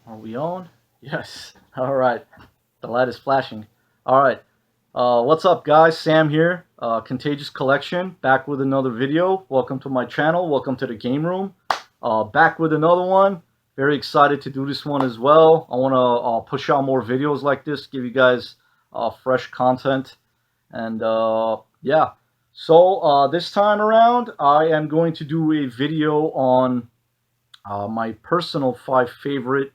Are we on? Yes. All right. The light is flashing. All right. What's up, guys? Sam here. Contagious Collection, back with another video. Welcome to my channel. Welcome to the game room. Back with another one. Very excited to do this one as well. I want to push out more videos like this, give you guys fresh content. And yeah. So this time around, I am going to do a video on my personal 5 favorite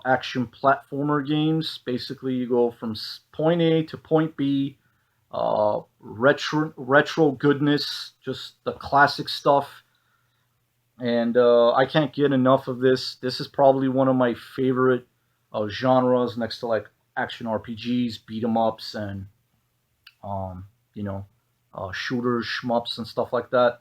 action platformer games. Basically, you go from point A to point B. Retro goodness, just the classic stuff, and I can't get enough of this. This is probably one of my favorite genres, next to like action RPGs, beat 'em ups, and um, you know, shooters, shmups, and stuff like that.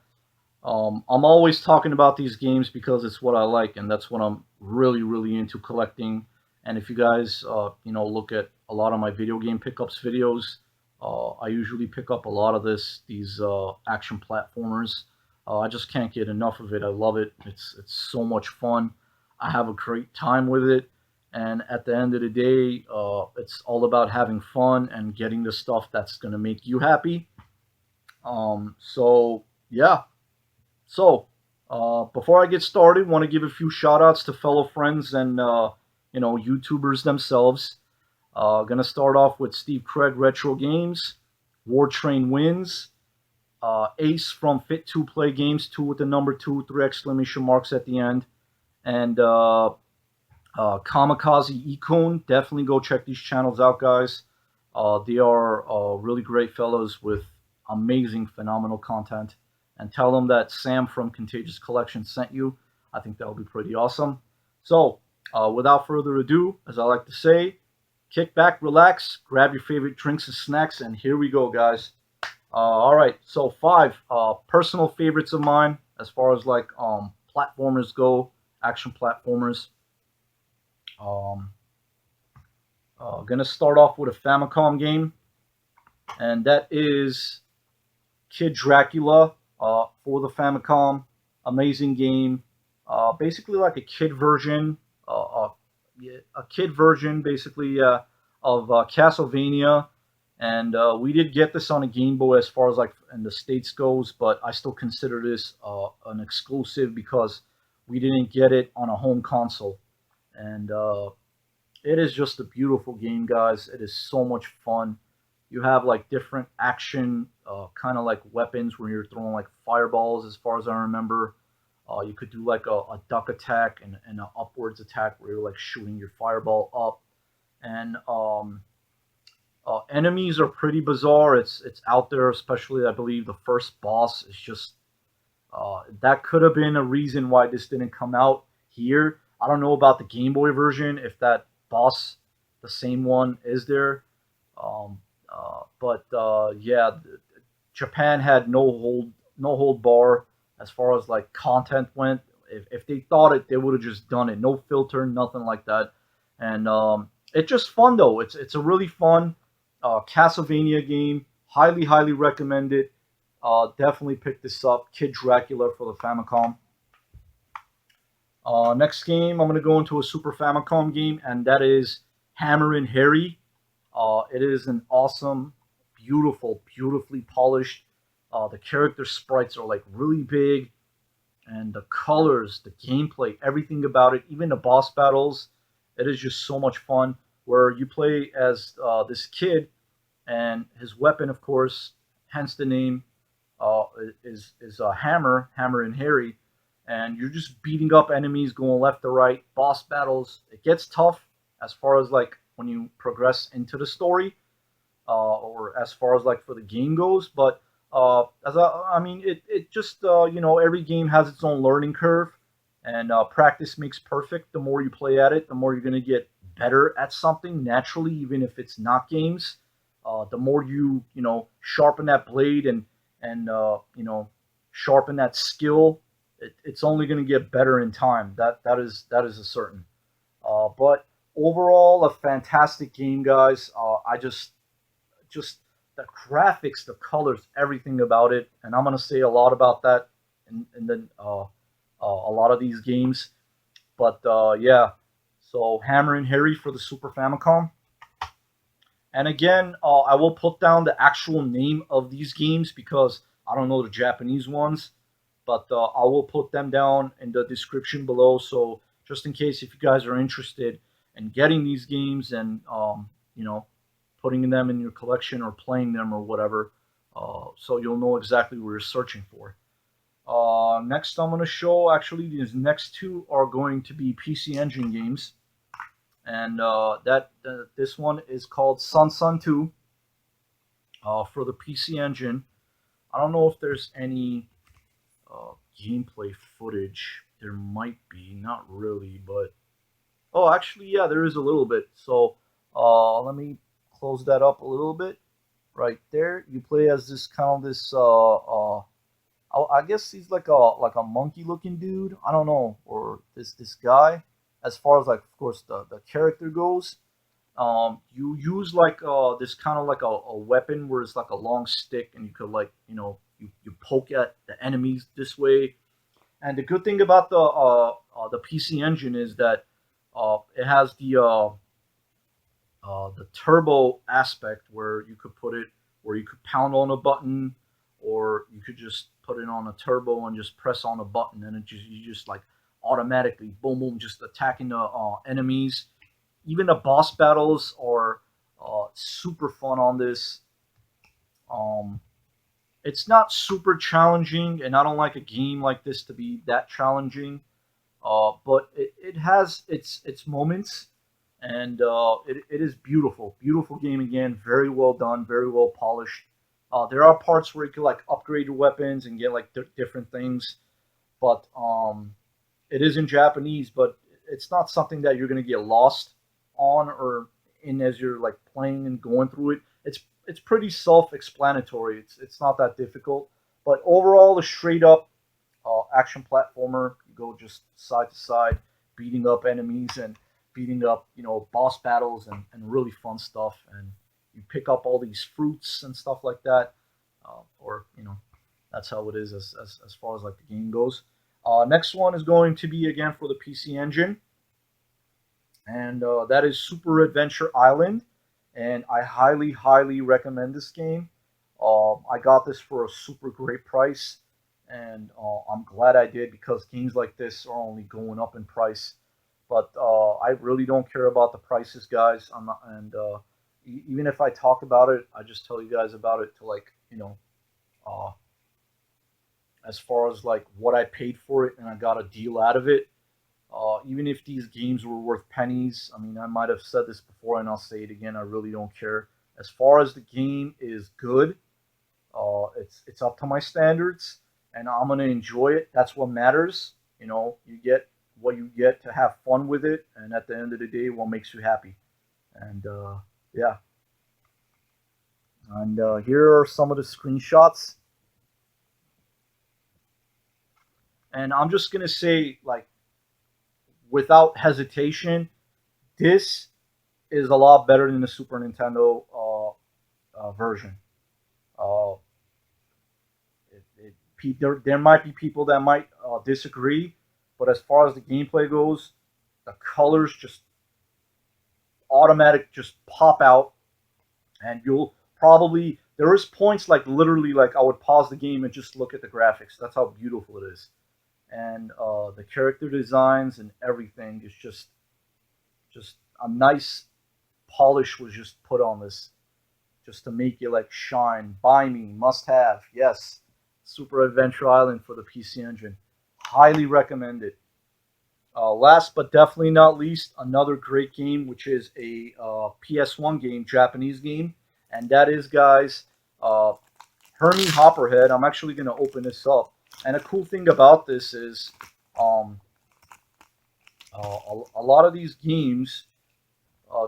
I'm always talking about these games because it's what I like, and that's what I'm really into collecting. And if you guys, look at a lot of my video game pickups videos, I usually pick up a lot of these action platformers. I just can't get enough of it. I love it. It's so much fun. I have a great time with it. And at the end of the day, it's all about having fun and getting the stuff that's gonna make you happy. So yeah, so, before I get started, want to give a few shout outs to fellow friends and, YouTubers themselves. Gonna start off with Steve Craig Retro Games, War Train Wins, Ace from Fit 2 Play Games, 2 with the number 2, 3 exclamation marks at the end, and Kamikaze Ikon. Definitely go check these channels out, guys. They are really great fellows with amazing, phenomenal content. And tell them that Sam from Contagious Collection sent you. I think that would be pretty awesome. So, without further ado, as I like to say, kick back, relax, grab your favorite drinks and snacks, and here we go, guys. All right, so 5 personal favorites of mine as far as like platformers go, action platformers. Um, gonna start off with a Famicom game, and that is Kid Dracula for the Famicom. Amazing game. Basically like a kid version, yeah, a kid version basically of Castlevania. And we did get this on a Game Boy as far as like in the States goes, but I still consider this an exclusive because we didn't get it on a home console. And it is just a beautiful game, guys. It is so much fun. You have like different action, kind of like weapons where you're throwing like fireballs, as far as I remember. You could do like a duck attack and an upwards attack where you're like shooting your fireball up. And enemies are pretty bizarre. It's out there, especially I believe the first boss is just that could have been a reason why this didn't come out here. I don't know about the Game Boy version if that boss, the same one, is there. Um, but yeah, Japan had no hold bar as far as like content went. If they thought it, they would have just done it. No filter, nothing like that. And it's just fun though. It's a really fun Castlevania game. Highly recommend it. Definitely pick this up. Kid Dracula for the Famicom. Next game, I'm going to go into a Super Famicom game, and that is Hammerin Harry. It is an awesome, beautifully polished. The character sprites are like really big, and the colors, the gameplay, everything about it, even the boss battles, it is just so much fun. Where you play as this kid, and his weapon, of course, hence the name, is a Hammerin Harry, and you're just beating up enemies, going left to right. Boss battles, it gets tough as far as like when you progress into the story, or as far as like for the game goes. But I mean, it just every game has its own learning curve, and practice makes perfect. The more you play at it, the more you're gonna get better at something naturally, even if it's not games. The more sharpen that blade and sharpen that skill, it's only going to get better in time. That is a certain. But overall, a fantastic game, guys. I just the graphics, the colors, everything about it, and I'm going to say a lot about that in a lot of these games. But yeah, So Hammerin Harry for the Super Famicom. And again, I will put down the actual name of these games because I don't know the Japanese ones, but I will put them down in the description below. So just in case if you guys are interested in getting these games and you know putting them in your collection or playing them or whatever, so you'll know exactly what you're searching for. Next, I'm going to show actually these next two are going to be PC Engine games, and this one is called Sun 2 for the PC Engine. I don't know if there's any gameplay footage. There might be, not really, but oh, actually, yeah, there is a little bit. So let me close that up a little bit. Right there, you play as this kind of this. I guess he's like a monkey looking dude. I don't know, or this guy. As far as like, of course, the character goes, you use like this kind of like a weapon where it's like a long stick, and you could like you poke at the enemies this way. And the good thing about the PC Engine is that it has the turbo aspect where you could put it where you could pound on a button, or you could just put it on a turbo and just press on a button, and you just like automatically boom boom just attacking the enemies. Even the boss battles are super fun on this. Um, it's not super challenging, and I don't like a game like this to be that challenging. But it has its moments, and it is beautiful, beautiful game again. Very well done, very well polished. There are parts where you can like upgrade your weapons and get like different things, but it is in Japanese. But it's not something that you're gonna get lost on or in as you're like playing and going through it. It's pretty self-explanatory. It's not that difficult. But overall, a straight up action platformer. You go just side to side, beating up enemies and beating up boss battles and really fun stuff. And you pick up all these fruits and stuff like that, or that's how it is as far as like the game goes. Next one is going to be again for the PC Engine, and that is Super Adventure Island. And I highly, highly recommend this game. I got this for a super great price, and I'm glad I did because games like this are only going up in price. But I really don't care about the prices, guys. I'm not, and even if I talk about it, I just tell you guys about it to like uh, as far as like what I paid for it and I got a deal out of it. Even if these games were worth pennies, I mean, I might have said this before and I'll say it again. I really don't care. As far as the game is good, it's up to my standards, and I'm gonna enjoy it. That's what matters. You get what you get to have fun with it, and at the end of the day, what makes you happy. And yeah, and here are some of the screenshots. And I'm just gonna say, like, without hesitation, this is a lot better than the Super Nintendo version. Uh, there might be people that might disagree, but as far as the gameplay goes, the colors just automatic just pop out, and you'll probably there is points like literally like I would pause the game and just look at the graphics. That's how beautiful it is, and the character designs and everything is just a nice polish was just put on this just to make it like shine. Buy me, must have. Yes, Super Adventure Island for the PC Engine. Highly recommend it. Last but definitely not least, another great game, which is a PS1 game, Japanese game, and that is, guys, uh, Hermie Hopperhead. I'm actually going to open this up. And a cool thing about this is um, a lot of these games,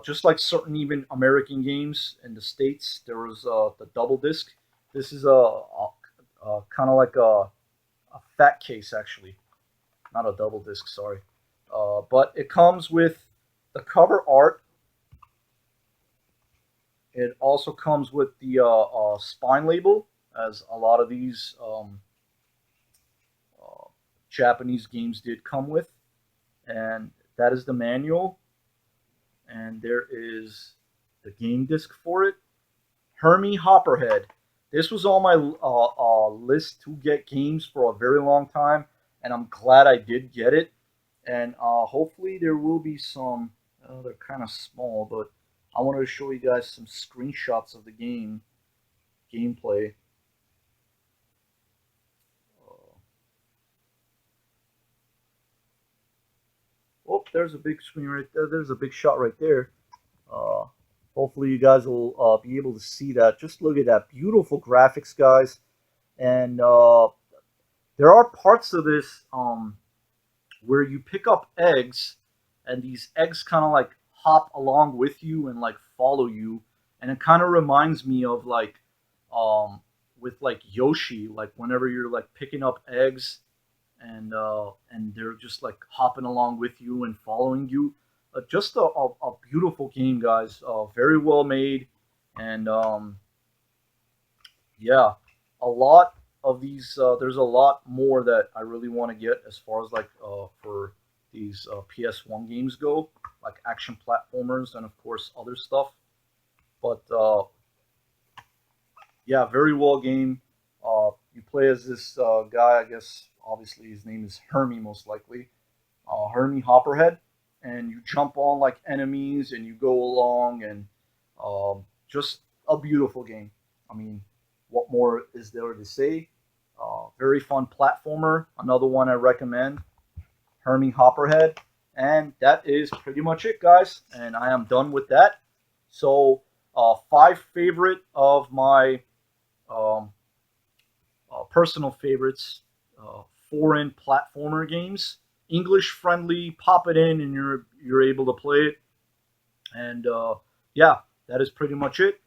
just like certain even American games in the States, there was the double disc. This is a kind of like a fat case, actually. Not a double disc, sorry. But it comes with the cover art. It also comes with the spine label, as a lot of these uh, Japanese games did come with. And that is the manual. and there is the game disc for it. Hermie Hopperhead. This was on my list to get games for a very long time, and I'm glad I did get it. And hopefully there will be some. They're kind of small, but I wanted to show you guys some screenshots of the gameplay. Uh, oh, there's a big screen right there. There's a big shot right there. Uh, Hopefully you guys will be able to see that. Just look at that beautiful graphics, guys. And there are parts of this where you pick up eggs, and these eggs kind of like hop along with you and like follow you, and it kind of reminds me of like with like Yoshi, like whenever you're like picking up eggs and they're just like hopping along with you and following you. Just a beautiful game, guys. Very well made, and yeah, a lot of these. There's a lot more that I really want to get as far as like for these PS1 games go, like action platformers and of course other stuff. But yeah, very well game. You play as this guy. I guess obviously his name is Hermie, most likely. Hermie Hopperhead, and you jump on like enemies and you go along, and just a beautiful game. I mean, what more is there to say? Very fun platformer. Another one I recommend, Hermie Hopperhead. And that is pretty much it, guys. And I am done with that. So, five favorite of my um, personal favorites, foreign platformer games. English friendly, pop it in and you're able to play it. And yeah, that is pretty much it.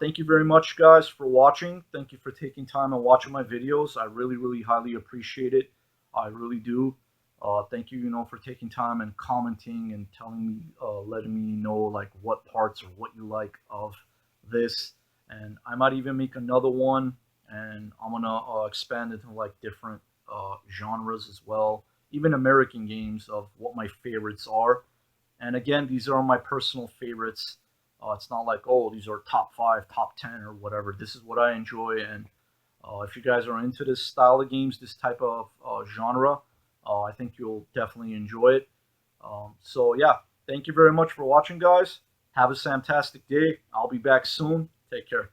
Thank you very much, guys, for watching. Thank you for taking time and watching my videos. I really, really highly appreciate it. I really do. Thank you, for taking time and commenting and telling me, letting me know like what parts or what you like of this. And I might even make another one, and I'm gonna expand into like different genres as well, even American games of what my favorites are. And again, these are my personal favorites. It's not like, oh, these are top five, top 10, or whatever. This is what I enjoy. And if you guys are into this style of games, this type of genre, I think you'll definitely enjoy it. So, yeah, thank you very much for watching, guys. Have a fantastic day. I'll be back soon. Take care.